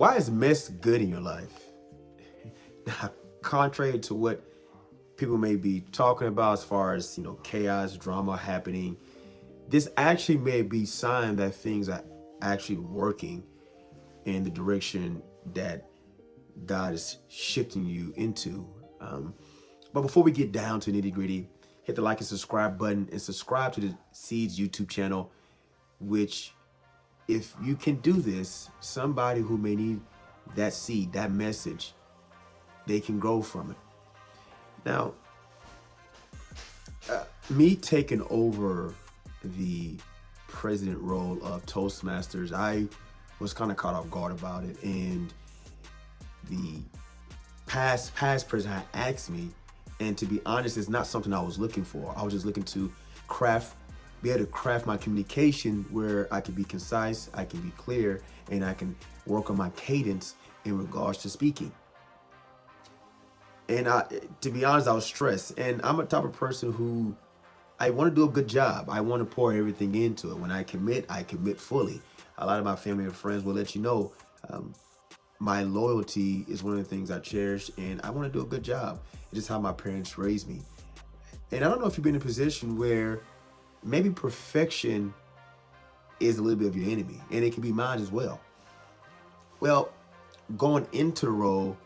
Why is mess good in your life? Now, contrary to what people may be talking about as far as, chaos, drama happening, this actually may be sign that things are actually working in the direction that God is shifting you into. Um, but before we get down to nitty gritty, hit the like and subscribe button and subscribe to the Seeds YouTube channel, which if you can do this, somebody who may need that seed, that message, they can grow from it. Now, me taking over the president role of Toastmasters, I was kind of caught off guard about it. And the past president had asked me, and to be honest, it's not something I was looking for. I was just looking to be able to craft my communication where I can be concise, I can be clear, and I can work on my cadence in regards to speaking. And to be honest, I was stressed. And I'm a type of person who I want to do a good job. I want to pour everything into it. When I commit fully. A lot of my family and friends will let you know my loyalty is one of the things I cherish, and I want to do a good job. It's just how my parents raised me. And I don't know if you've been in a position where maybe perfection is a little bit of your enemy, and it can be mine as well. Well, going into the role,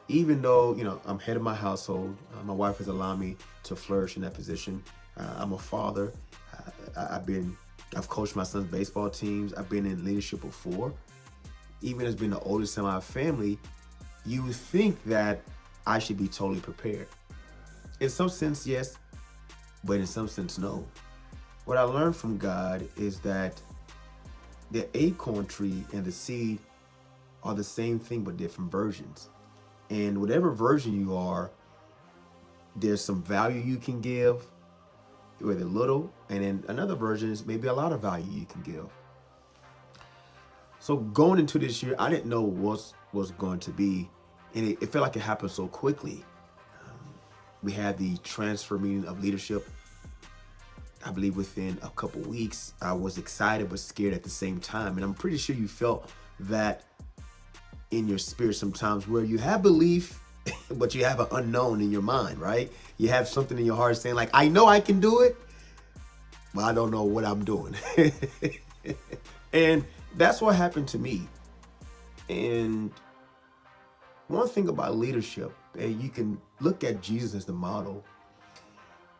even though I'm head of my household, my wife has allowed me to flourish in that position. I'm a father. I've coached my son's baseball teams. I've been in leadership before. Even as being the oldest in my family, you would think that I should be totally prepared. In some sense, yes, but in some sense, no. What I learned from God is that the acorn tree and the seed are the same thing, but different versions. And whatever version you are, there's some value you can give, whether little, and then another version is maybe a lot of value you can give. So going into this year, I didn't know what was going to be, and it felt like it happened so quickly. We had the transfer meeting of leadership. I believe within a couple weeks. I was excited but scared at the same time, and I'm pretty sure you felt that in your spirit sometimes, where you have belief, but you have an unknown in your mind, right? You have something in your heart saying like, I know I can do it, but I don't know what I'm doing. And that's what happened to me. And one thing about leadership, and you can look at Jesus as the model,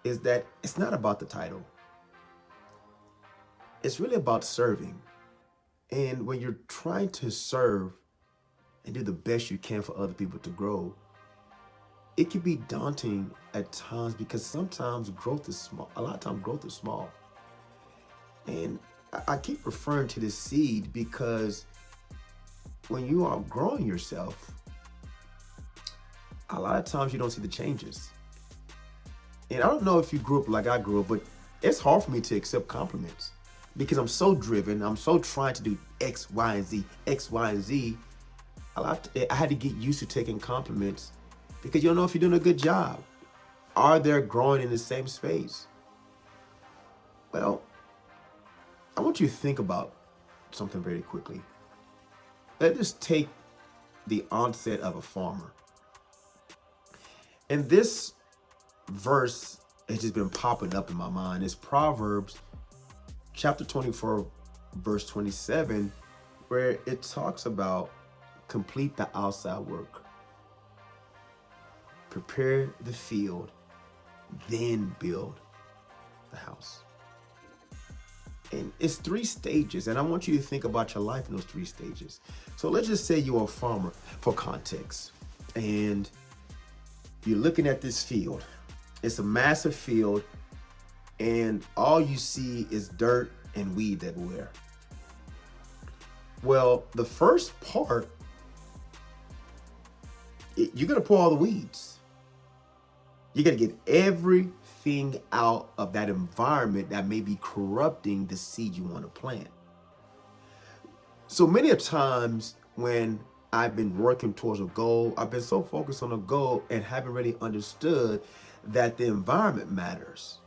is that it's not about the title. It's really about serving. And when you're trying to serve and do the best you can for other people to grow, it can be daunting at times because sometimes growth is small. A lot of times growth is small. And I keep referring to this seed because when you are growing yourself, a lot of times you don't see the changes. And I don't know if you grew up like I grew up, but it's hard for me to accept compliments because I'm so driven. I'm so trying to do X, Y, and Z, X, Y, and Z. I had to get used to taking compliments because you don't know if you're doing a good job. Are they growing in the same space? Well, I want you to think about something very quickly. Let's just take the onset of a farmer. And this verse has just been popping up in my mind. It's Proverbs chapter 24, verse 27, where it talks about complete the outside work. Prepare the field, then build the house. And it's 3 stages, and I want you to think about your life in those 3 stages. So let's just say you're a farmer for context, and you're looking at this field. It's a massive field, and all you see is dirt and weeds everywhere. Well, the first part, you're gonna pull all the weeds. You're gonna get everything out of that environment that may be corrupting the seed you want to plant. So many of times when I've been working towards a goal, I've been so focused on a goal and haven't really understood that the environment matters.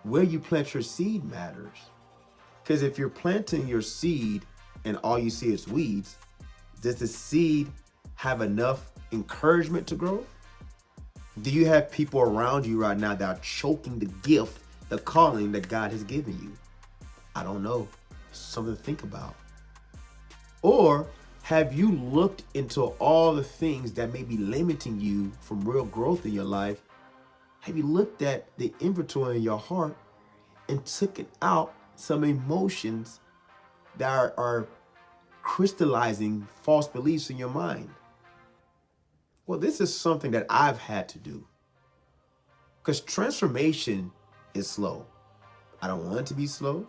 Where you plant your seed matters. Because if you're planting your seed and all you see is weeds, Does the seed have enough encouragement to grow? Do you have people around you right now that are choking the gift, the calling that God has given you? I don't know. Something to think about. Or have you looked into all the things that may be limiting you from real growth in your life? Have you looked at the inventory in your heart and taken out some emotions that are crystallizing false beliefs in your mind? Well, this is something that I've had to do, because transformation is slow. I don't want it to be slow,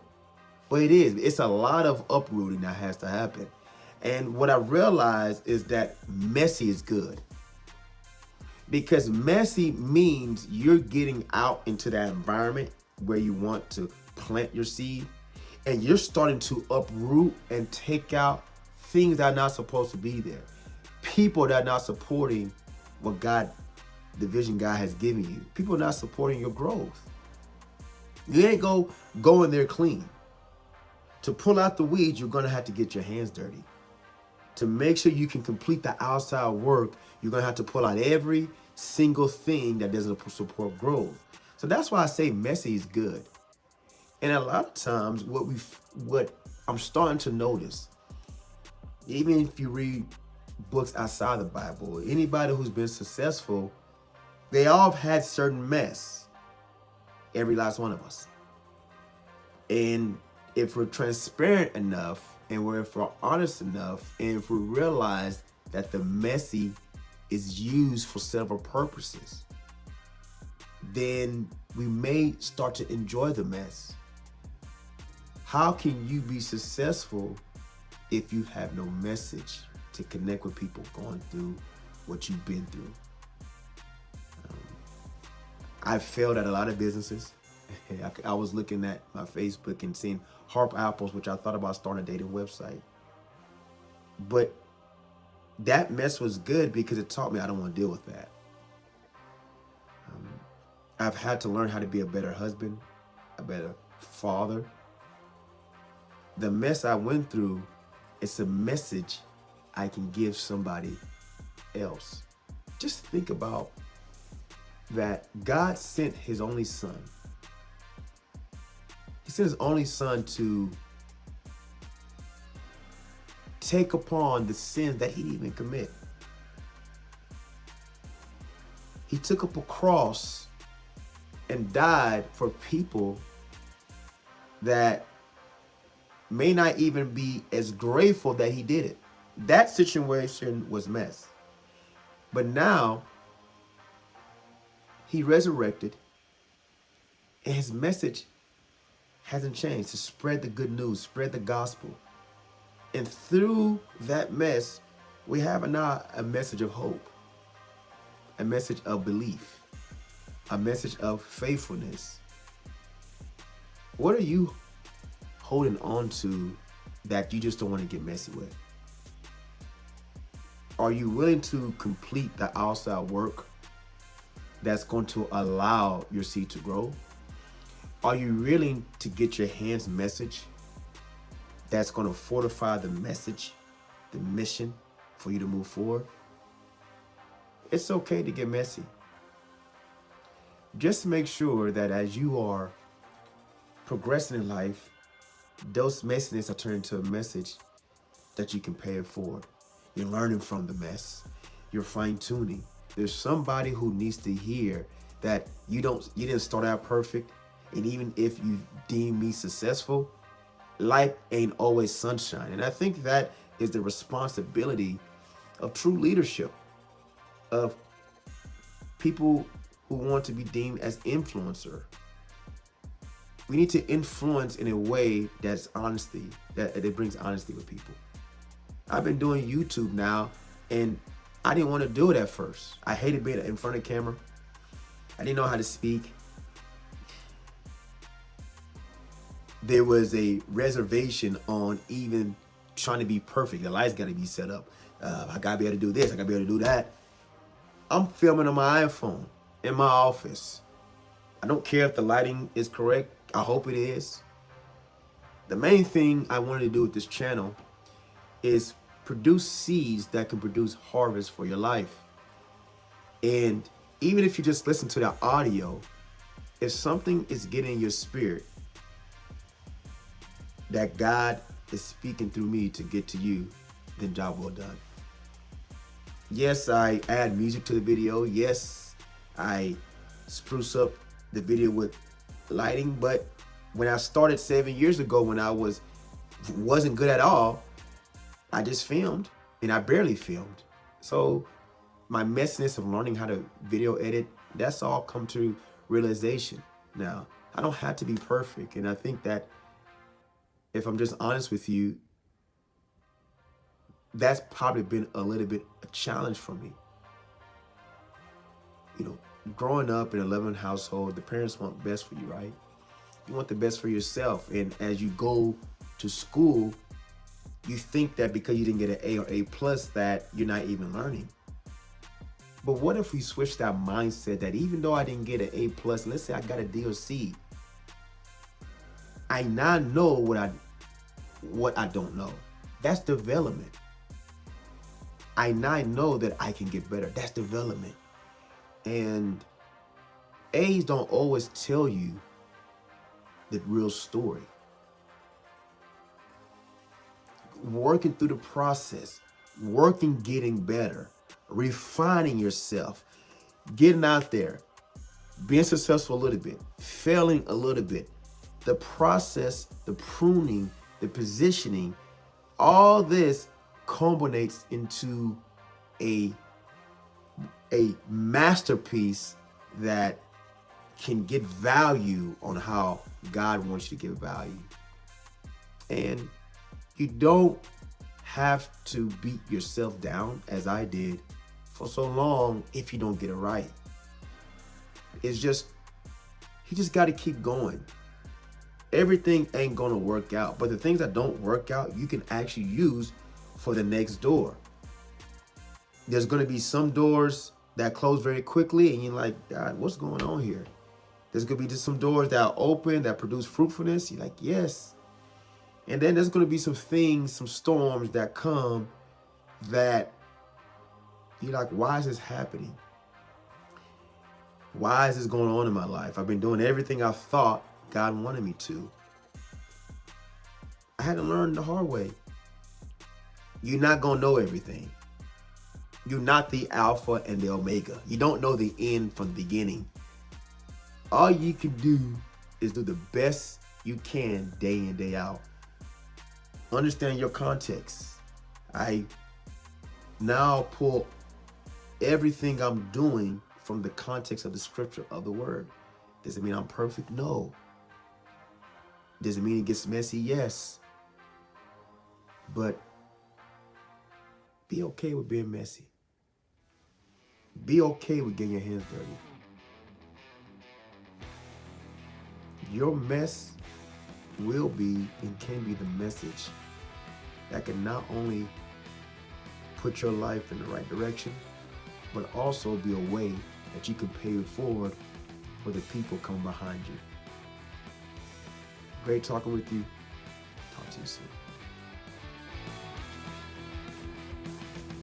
but it is. It's a lot of uprooting that has to happen. And what I realized is that messy is good, because messy means you're getting out into that environment where you want to plant your seed, and you're starting to uproot and take out things that are not supposed to be there. People that are not supporting what God, the vision God has given you. People are not supporting your growth. You ain't go in there clean. To pull out the weeds, you're gonna have to get your hands dirty. To make sure you can complete the outside work, you're gonna have to pull out every single thing that doesn't support growth. So that's why I say messy is good. And a lot of times what I'm starting to notice, even if you read books outside the Bible, anybody who's been successful, they all have had certain mess. Every last one of us. And if we're transparent enough, and if we're honest enough, and if we realize that the messy is used for several purposes, then we may start to enjoy the mess. How can you be successful if you have no message to connect with people going through what you've been through? I've failed at a lot of businesses. I was looking at my Facebook and seeing Harp Apples, which I thought about starting a dating website. But that mess was good because it taught me I don't want to deal with that. I've had to learn how to be a better husband, a better father. The mess I went through, it's a message I can give somebody else. Just think about that. God sent his only son. He sent his only son to take upon the sins that he didn't even commit. He took up a cross and died for people that may not even be as grateful that he did it. That situation was mess. But now he resurrected, and his message hasn't changed: to spread the good news, spread the gospel. And through that mess, we have now a message of hope, a message of belief, a message of faithfulness. What are you holding on to that you just don't want to get messy with? Are you willing to complete the outside work that's going to allow your seed to grow? Are you willing to get your hands message that's going to fortify the message, the mission for you to move forward? It's okay to get messy. Just make sure that as you are progressing in life, those messiness are turned into a message that you can pay it forward. You're learning from the mess. You're fine-tuning. There's somebody who needs to hear that you didn't start out perfect. And even if you deem me successful, life ain't always sunshine. And I think that is the responsibility of true leadership, of people who want to be deemed as influencer. We need to influence in a way that's honesty, that it brings honesty with people. I've been doing YouTube now, and I didn't want to do it at first. I hated being in front of camera. I didn't know how to speak. There was a reservation on even trying to be perfect. The lights got to be set up. I got to be able to do this. I got to be able to do that. I'm filming on my iPhone in my office. I don't care if the lighting is correct. I hope it is. The main thing I wanted to do with this channel is produce seeds that can produce harvest for your life. And even if you just listen to that audio, if something is getting in your spirit that God is speaking through me to get to you, then job well done. Yes, I add music to the video. Yes, I spruce up the video with lighting. But when I started 7 years ago, when I wasn't good at all, I just filmed, and I barely filmed. So my messiness of learning how to video edit, that's all come to realization. Now, I don't have to be perfect. And I think that if I'm just honest with you, that's probably been a little bit a challenge for me. You know, growing up in a loving household, the parents want best for you, right? You want the best for yourself. And as you go to school, you think that because you didn't get an A or A plus that you're not even learning. But what if we switch that mindset that even though I didn't get an A plus, let's say I got a D or C, I now know what I don't know. That's development. I now know that I can get better. That's development. And A's don't always tell you the real story. Working through the process, getting better, refining yourself, getting out there, being successful a little bit, failing a little bit. The process, the pruning, the positioning, all this culminates into a masterpiece that can get value on how God wants you to give value. And you don't have to beat yourself down, as I did, for so long if you don't get it right. It's just, you just got to keep going. Everything ain't going to work out, but the things that don't work out, you can actually use for the next door. There's going to be some doors that close very quickly, and you're like, God, what's going on here? There's going to be just some doors that are open, that produce fruitfulness. You're like, yes. And then there's going to be some things, some storms that come that you're like, why is this happening? Why is this going on in my life? I've been doing everything I thought God wanted me to. I had to learn the hard way. You're not going to know everything. You're not the Alpha and the Omega. You don't know the end from the beginning. All you can do is do the best you can day in, day out. Understand your context. I now pull everything I'm doing from the context of the scripture of the word. Does it mean I'm perfect? No. Does it mean it gets messy? Yes. But be okay with being messy. Be okay with getting your hands dirty. Your mess will be and can be the message that can not only put your life in the right direction, but also be a way that you can pay it forward for the people coming behind you. Great talking with you. Talk to you soon.